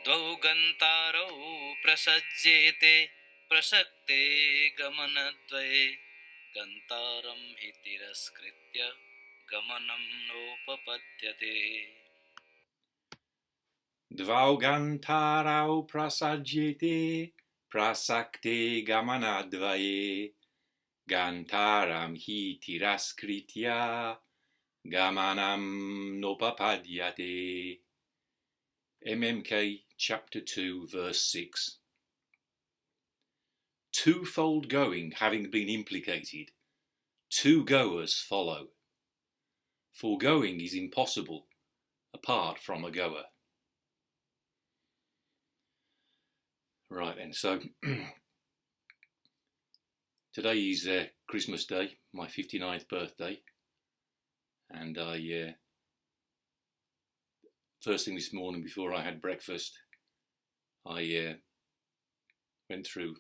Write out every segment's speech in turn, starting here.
द्वौ गन्तारौ प्रसज्येते प्रसक्ते गमनद्वये गन्तारं हि तिरस्कृत्य गमनं नोपपद्यते. Dvau gantarau prasajyete prasakte gamanadvaye gantaram hi tiraskritya gamanam nopapadyate. MMK chapter 2 verse 6. Twofold going having been implicated, two goers follow. For going is impossible apart from a goer. Right then, so today is Christmas Day, my 59th birthday, and I first thing this morning before I had breakfast, I went through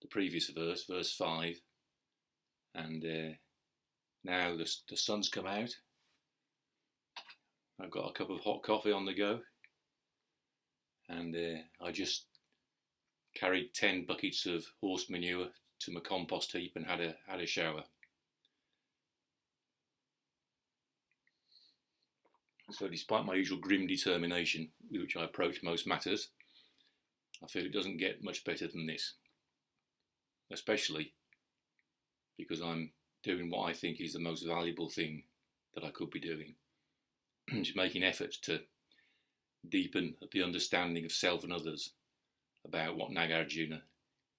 the previous verse, verse 5, and now the sun's come out. I've got a cup of hot coffee on the go, and I just carried 10 buckets of horse manure to my compost heap and had a shower. So despite my usual grim determination with which I approach most matters, I feel it doesn't get much better than this, especially because I'm doing what I think is the most valuable thing that I could be doing, just making efforts to deepen the understanding of self and others about what Nagarjuna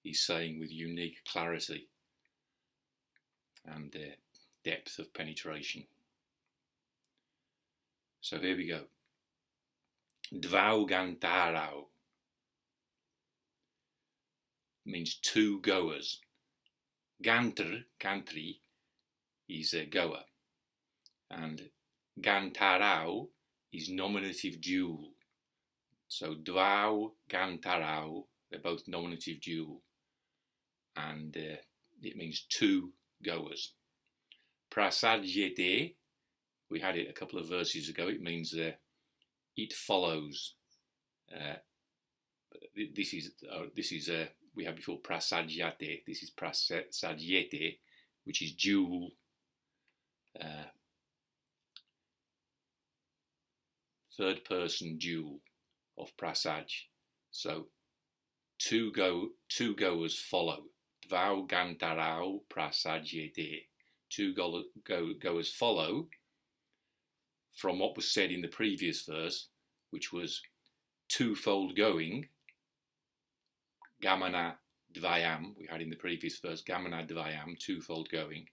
is saying with unique clarity and depth of penetration. So here we go. Dvau gantarau means two goers. Gantri is a goer, and gantarau is nominative dual. So dvau gantarau, they're both nominative dual, and it means two goers. Prasajyete, we had it a couple of verses ago, it means it follows. This is we had before prasajyate. This is prasajyete, which is dual. Third person dual of prasaj. So two goers follow. Dvau gantarau prasajyete. Two goers follow from what was said in the previous verse, which was twofold going. Gamana dvayam, we had in the previous verse, gamana dvayam, twofold going,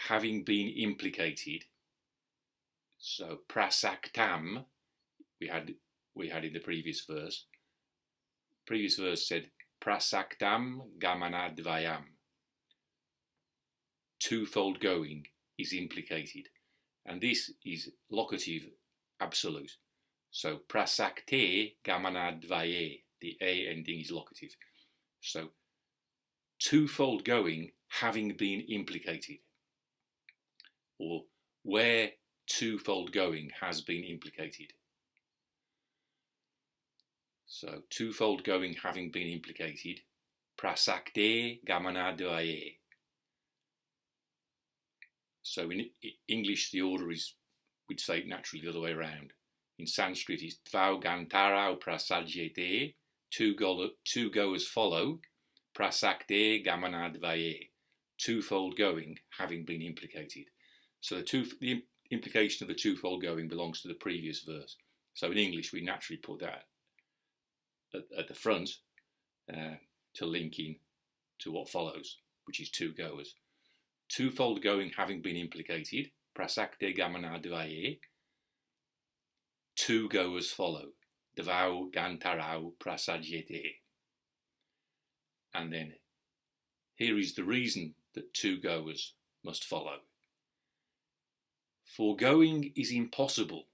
having been implicated. So prasaktam, we had in the previous verse. Previous verse said prasaktam gamana dvayam. Twofold going is implicated, and this is locative absolute. So prasakte gamana dvaye, the a ending is locative. So twofold going having been implicated, or where twofold going has been implicated. So twofold going having been implicated, prasakte gamana dvaye. So in English the order is, we'd say it naturally the other way around. In Sanskrit it's dvau gantarau prasajyete, two goers follow, prasakte gamana dvaye, twofold going having been implicated. So the implication of the twofold going belongs to the previous verse. So in English we naturally put that at the front to link in to what follows, which is two goers. Twofold going having been implicated, prasakte gamana dvaye, two goers follow, dvau gantarau prasajyete. And then here is the reason that two goers must follow. For going is impossible.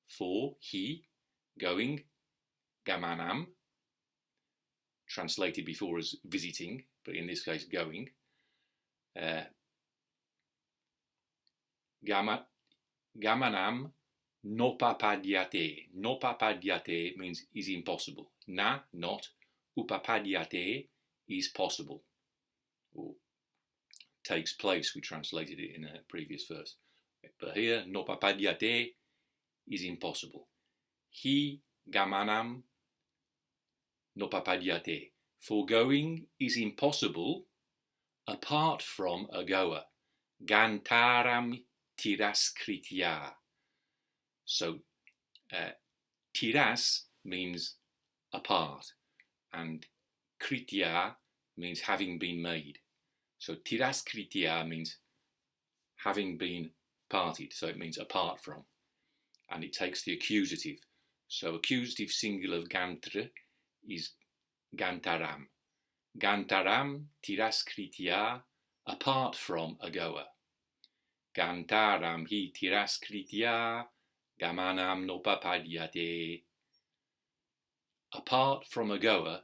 For he, going, gamanam, translated before as visiting, but in this case going. Gamanam Nopapadyate. Nopapadyate means is impossible. Na, not. Upapadyate is possible. Or takes place. We translated it in a previous verse. But here, nopapadyate is impossible. Hi gamanam nopapadyate. Foregoing is impossible apart from a goer. Gantaram tiraskritya. So, tiras means apart, and kritya means having been made. So, tiraskritya means having been parted, so it means apart from, and it takes the accusative. So, accusative singular of gantra is gantaram. Gantaram tiraskritya, apart from a goer. Gantaram hi tiraskritya gamanam nopapadyate. Apart from a goer,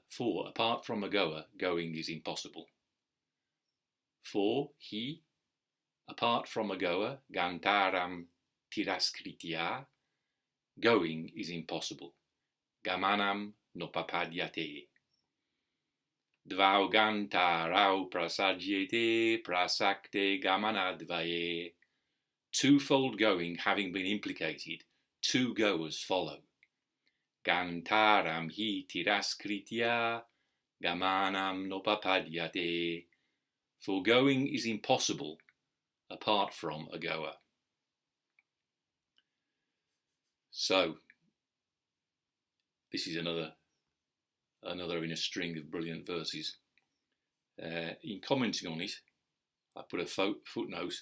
going is impossible. For he, apart from a goer, gantaram tiraskritya, going is impossible. Gamanam nopapadyate. Dvau gantarau prasadyete prasakte gamanadvaye. Twofold going having been implicated, two goers follow. Gantaram hi tiraskritya gamanam nopapadyate. For going is impossible apart from a goer. So, this is another in a string of brilliant verses. In commenting on it, I put a footnote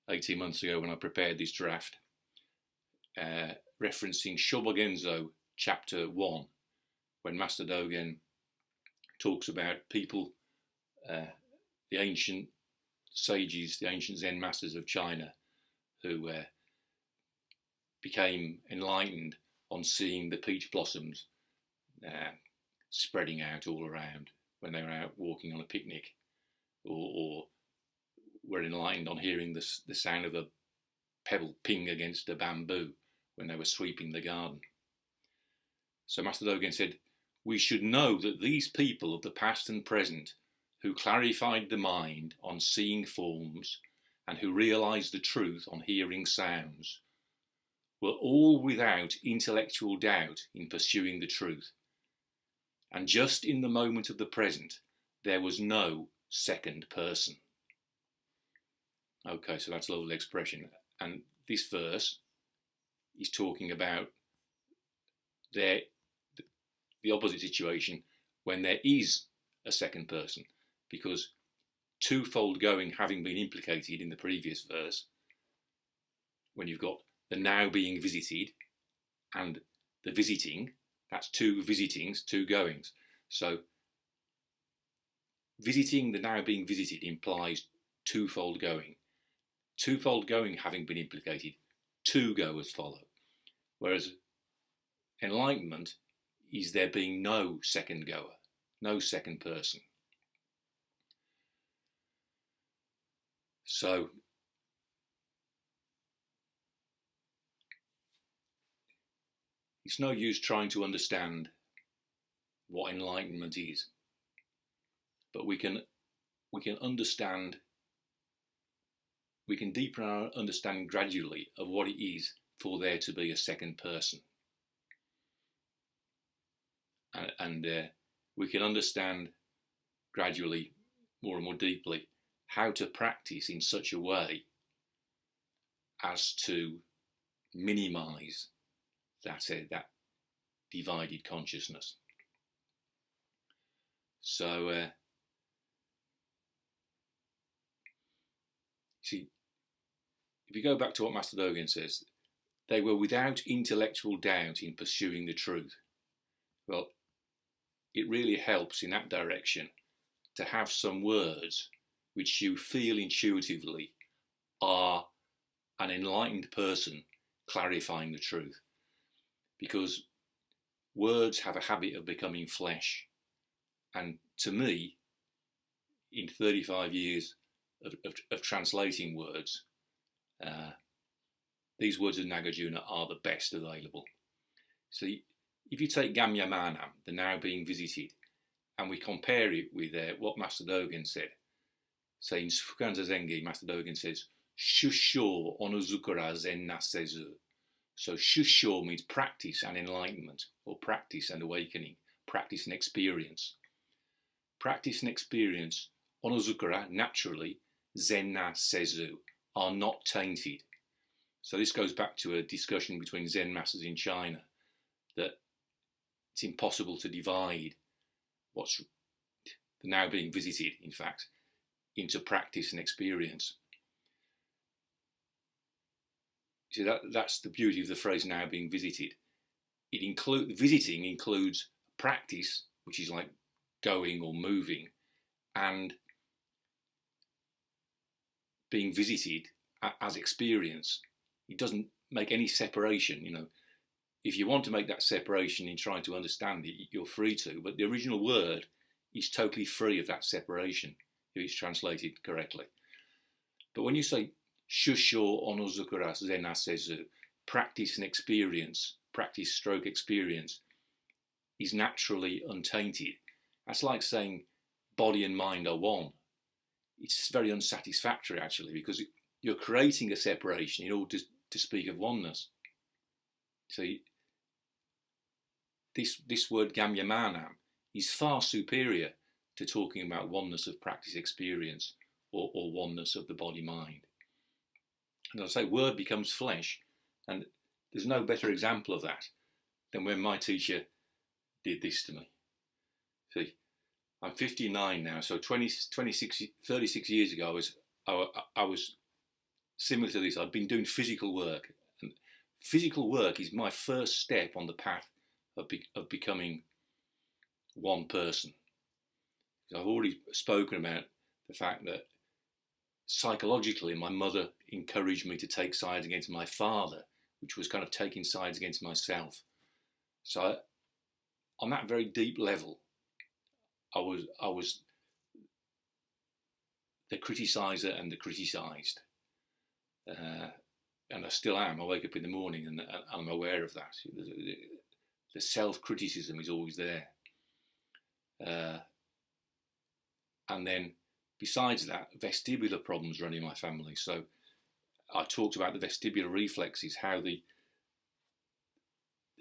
18 months ago when I prepared this draft, referencing Shobogenzo chapter 1, when Master Dogen talks about people, the ancient sages, the ancient Zen masters of China, who became enlightened on seeing the peach blossoms spreading out all around when they were out walking on a picnic, or were enlightened on hearing the sound of a pebble ping against a bamboo when they were sweeping the garden. So Master Dogen said, we should know that these people of the past and present, who clarified the mind on seeing forms and who realized the truth on hearing sounds, were all without intellectual doubt in pursuing the truth. And just in the moment of the present, there was no second person. Okay, so that's a lovely expression. And this verse is talking about the opposite situation when there is a second person, because twofold going having been implicated in the previous verse, when you've got the now being visited and the visiting, that's two visitings, two goings. So visiting the now being visited implies twofold going. Twofold going having been implicated, two goers follow. Whereas enlightenment is there being no second goer, no second person. So it's no use trying to understand what enlightenment is, but we can understand, we can deepen our understanding gradually of what it is for there to be a second person. And we can understand gradually, more and more deeply, how to practice in such a way as to minimize that divided consciousness. So, see, if you go back to what Master Dogen says, they were without intellectual doubt in pursuing the truth. Well, it really helps in that direction to have some words which you feel intuitively are an enlightened person clarifying the truth. Because words have a habit of becoming flesh. And to me, in 35 years of translating words, these words of Nagarjuna are the best available. So if you take Gamya Manam, the now being visited, and we compare it with what Master Dogen said, say in Fukanza Zengi, Master Dogen says, Shusho onozukura zen nasezu. So Shusho means practice and enlightenment, or practice and awakening, practice and experience. Practice and experience, onozukura, naturally, zen nasezu, are not tainted. So this goes back to a discussion between Zen masters in China, that it's impossible to divide what's now being visited, in fact, into practice and experience. So that's the beauty of the phrase now being visited. Visiting includes practice, which is like going or moving, and being visited as experience. It doesn't make any separation, If you want to make that separation in trying to understand it, you're free to, but the original word is totally free of that separation if it's translated correctly. But when you say Shusho onozukura zenasezu, practice and experience, practice stroke experience, is naturally untainted. That's like saying body and mind are one. It's very unsatisfactory, actually, because you're creating a separation in order to speak of oneness. So this word Gamya Manam is far superior to talking about oneness of practice experience or oneness of the body-mind. And as I say, word becomes flesh, and there's no better example of that than when my teacher did this to me. See, I'm 59 now, so 36 years ago, I was similar to this. I'd been doing physical work, and physical work is my first step on the path of becoming one person. I've already spoken about the fact that psychologically my mother encouraged me to take sides against my father, which was kind of taking sides against myself. So on that very deep level, I was the criticizer and the criticised. And I still am. I wake up in the morning and I'm aware of that. The self-criticism is always there. And then, besides that, vestibular problems run in my family. So I talked about the vestibular reflexes, how the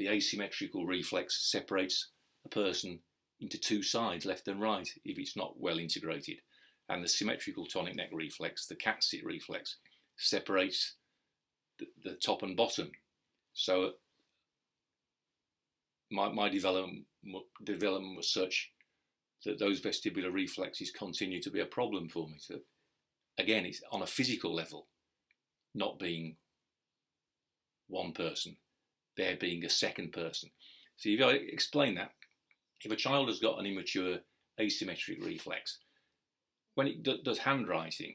asymmetrical reflex separates a person into two sides, left and right, if it's not well integrated. And the symmetrical tonic neck reflex, the cat sit reflex, separates the top and bottom. So my development was such that those vestibular reflexes continue to be a problem for me. So again, it's on a physical level, not being one person, there being a second person. So if I explain that, if a child has got an immature asymmetric reflex, when it does handwriting,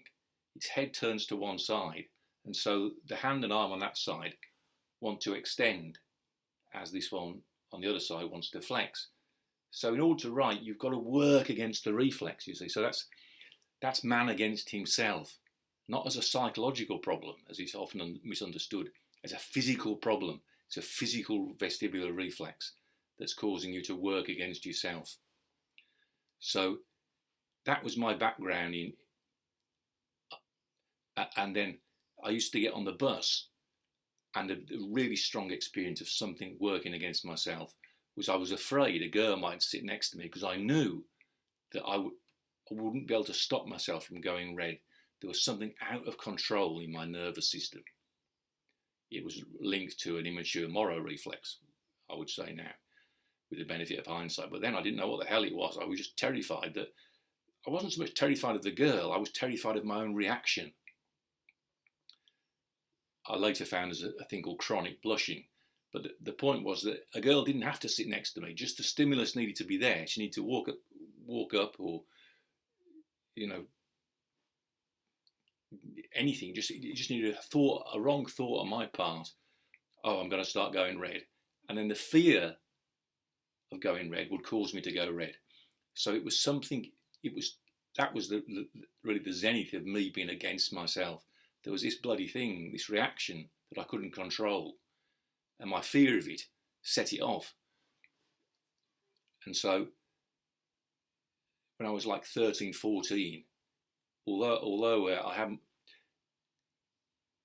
its head turns to one side, and so the hand and arm on that side want to extend as this one on the other side wants to flex. So in order to write, you've got to work against the reflex, you see. So that's man against himself, not as a psychological problem, as it's often misunderstood, as a physical problem. It's a physical vestibular reflex that's causing you to work against yourself. So that was my background in, and then I used to get on the bus, and a really strong experience of something working against myself was I was afraid a girl might sit next to me because I knew that I wouldn't be able to stop myself from going red. There was something out of control in my nervous system. It was linked to an immature Moro reflex, I would say now, with the benefit of hindsight. But then I didn't know what the hell it was. I was just terrified that I wasn't so much terrified of the girl, I was terrified of my own reaction. I later found there's a thing called chronic blushing. But the point was that a girl didn't have to sit next to me. Just the stimulus needed to be there. She needed to walk up, or, anything. It just needed a wrong thought on my part. Oh, I'm going to start going red, and then the fear of going red would cause me to go red. So it was something. That was really the zenith of me being against myself. There was this bloody thing, this reaction that I couldn't control, and my fear of it set it off. And so when I was like 13, 14, although I haven't,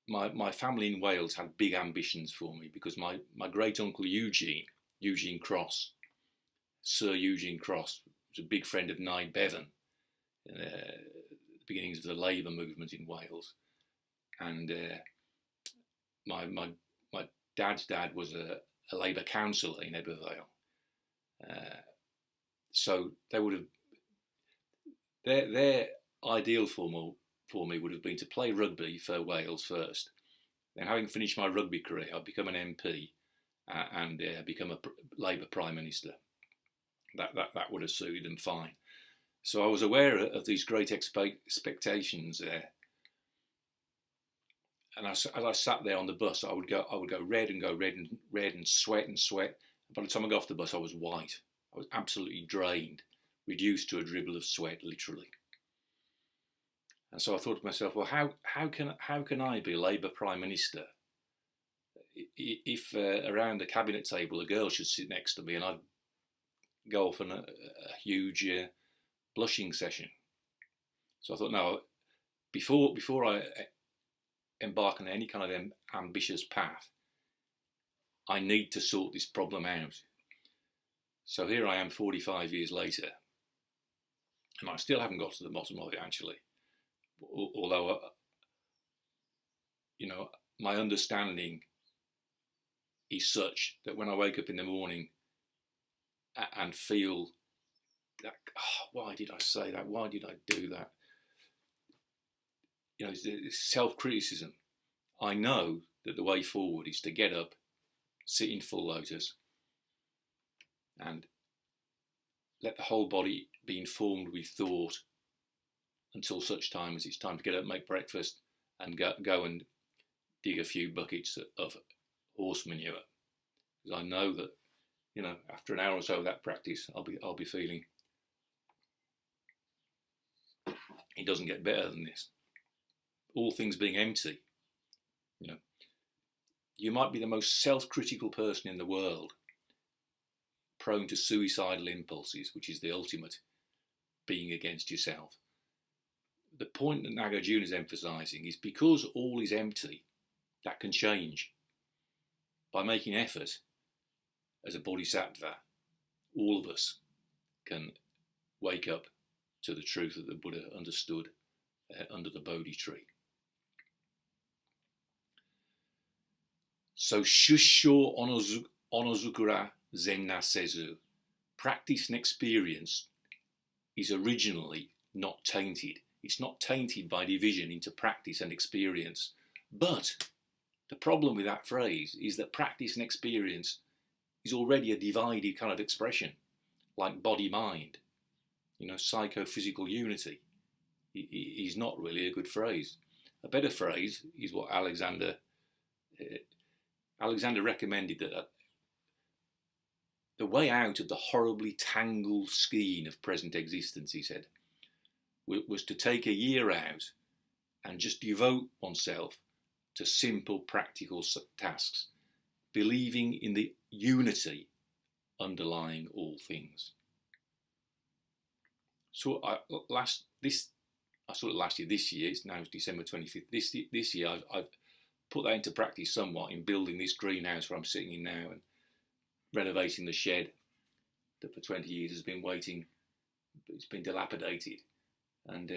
my family in Wales had big ambitions for me, because my great uncle Eugene Cross, Sir Eugene Cross, was a big friend of Nye Bevan, the beginnings of the Labour movement in Wales, and my dad's dad was a Labour councillor in Ebervale, so they would have their ideal for me would have been to play rugby for Wales first. Then, having finished my rugby career, I'd become an MP and become a Labour Prime Minister. That would have suited them fine. So I was aware of these great expectations there. And as I sat there on the bus, I would go red and sweat. By the time I got off the bus, I was white. I was absolutely drained, reduced to a dribble of sweat, literally. And so I thought to myself, well, how can I be Labour Prime Minister if around the cabinet table a girl should sit next to me and I'd go off on a huge blushing session? So I thought, no, before I embark on any kind of ambitious path, I need to sort this problem out. So here I am 45 years later, and I still haven't got to the bottom of it, actually. Although, my understanding is such that when I wake up in the morning and feel that, why did I say that? Why did I do that? It's self-criticism. I know that the way forward is to get up, sit in full lotus, and let the whole body be informed with thought until such time as it's time to get up, make breakfast, and go and dig a few buckets of horse manure. Because I know that, after an hour or so of that practice, I'll be feeling it doesn't get better than this. All things being empty, you might be the most self-critical person in the world, prone to suicidal impulses, which is the ultimate being against yourself. The point that Nagarjuna is emphasising is, because all is empty, that can change. By making effort as a bodhisattva, all of us can wake up to the truth that the Buddha understood under the Bodhi tree. So Shusho Onozukura Zenna Sezu, practice and experience is originally not tainted. It's not tainted by division into practice and experience. But the problem with that phrase is that practice and experience is already a divided kind of expression, like body-mind, psychophysical unity. Is not really a good phrase. A better phrase is what Alexander recommended, that the way out of the horribly tangled skein of present existence, he said, was to take a year out and just devote oneself to simple practical tasks, believing in the unity underlying all things. So this year, it's now December 25th, this year I've put that into practice somewhat in building this greenhouse where I'm sitting in now, and renovating the shed that for 20 years has been waiting. It's been dilapidated, and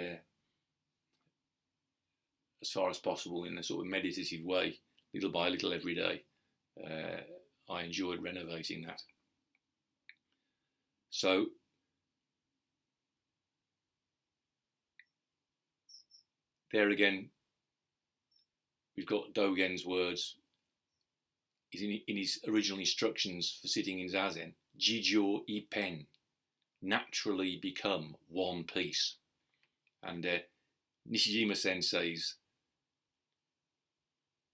as far as possible, in a sort of meditative way, little by little every day, I enjoyed renovating that. So there again, we've got Dogen's words. In his original instructions for sitting in Zazen, Jijo Ipen, naturally become one piece. And Nishijima Sensei's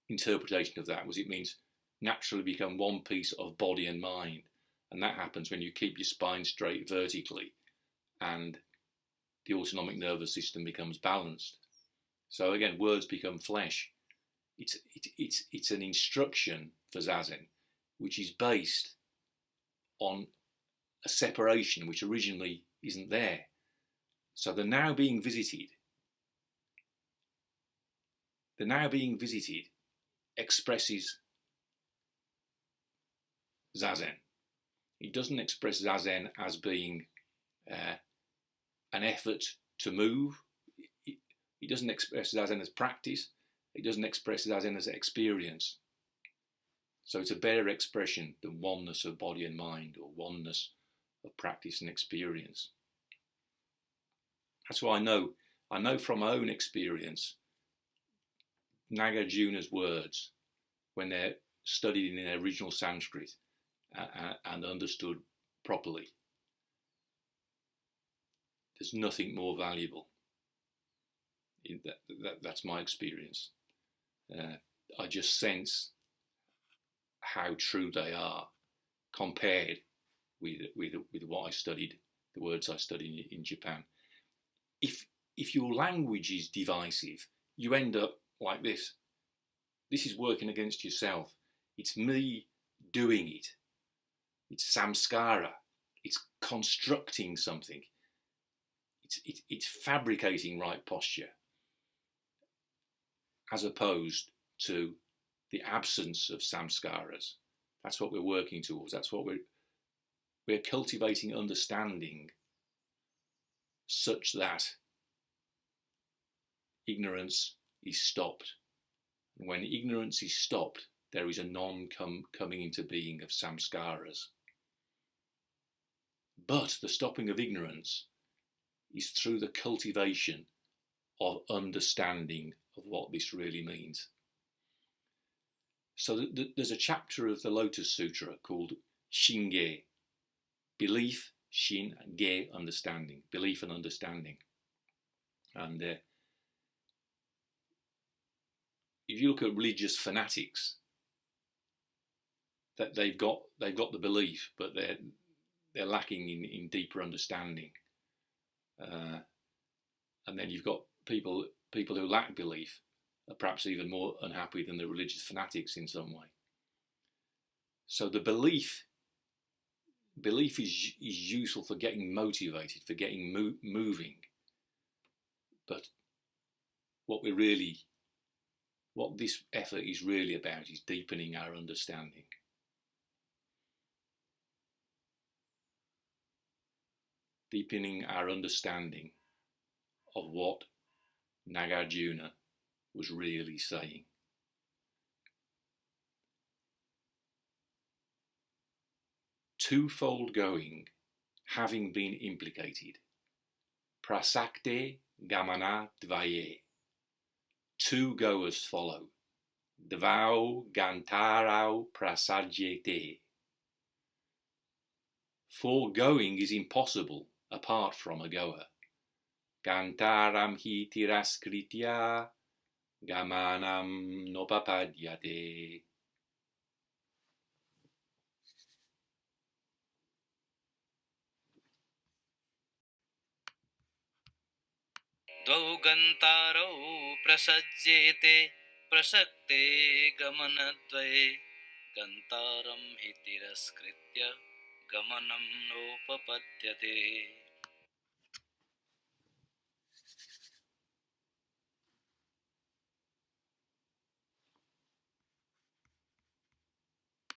interpretation of that was, it means naturally become one piece of body and mind. And that happens when you keep your spine straight vertically and the autonomic nervous system becomes balanced. So again, words become flesh. It's an instruction for Zazen, which is based on a separation which originally isn't there. So the now being visited expresses Zazen. It doesn't express Zazen as being an effort to move. It doesn't express Zazen as practice. It doesn't express Zazen as experience. So it's a better expression than oneness of body and mind, or oneness of practice and experience. That's why I know from my own experience, Nagarjuna's words, when they're studied in their original Sanskrit and understood properly, there's nothing more valuable. That's my experience. I just sense how true they are compared with what I studied, the words I studied in Japan. If your language is divisive, you end up like this. This is working against yourself. It's me doing it. It's samskara. It's constructing something. It's fabricating right posture, as opposed to the absence of samskaras. That's what we're working towards. That's what we're cultivating understanding, such that ignorance is stopped. And when ignorance is stopped, there is a coming into being of samskaras. But the stopping of ignorance is through the cultivation of understanding of what this really means. So there's a chapter of the Lotus Sutra called Shinge, belief, Shin, and Ge, understanding, belief and understanding. And if you look at religious fanatics, that they've got the belief, but they're lacking in deeper understanding. And then you've got people who lack belief are perhaps even more unhappy than the religious fanatics in some way. So the belief is useful for getting motivated, for getting moving. But what this effort is really about is deepening our understanding. Deepening our understanding of what Nagarjuna was really saying. Twofold going having been implicated. Prasakte gamana dvaye. Two goers follow. Dvau gantarau prasajyete. Foregoing is impossible apart from a goer. Gantaram hi tiraskritya gamanam nopapadyate. द्वौ गन्तारौ प्रसज्येते प्रसक्ते गमनद्वये गन्तारं हि तिरस्कृत्य गमनं नोपपद्यते.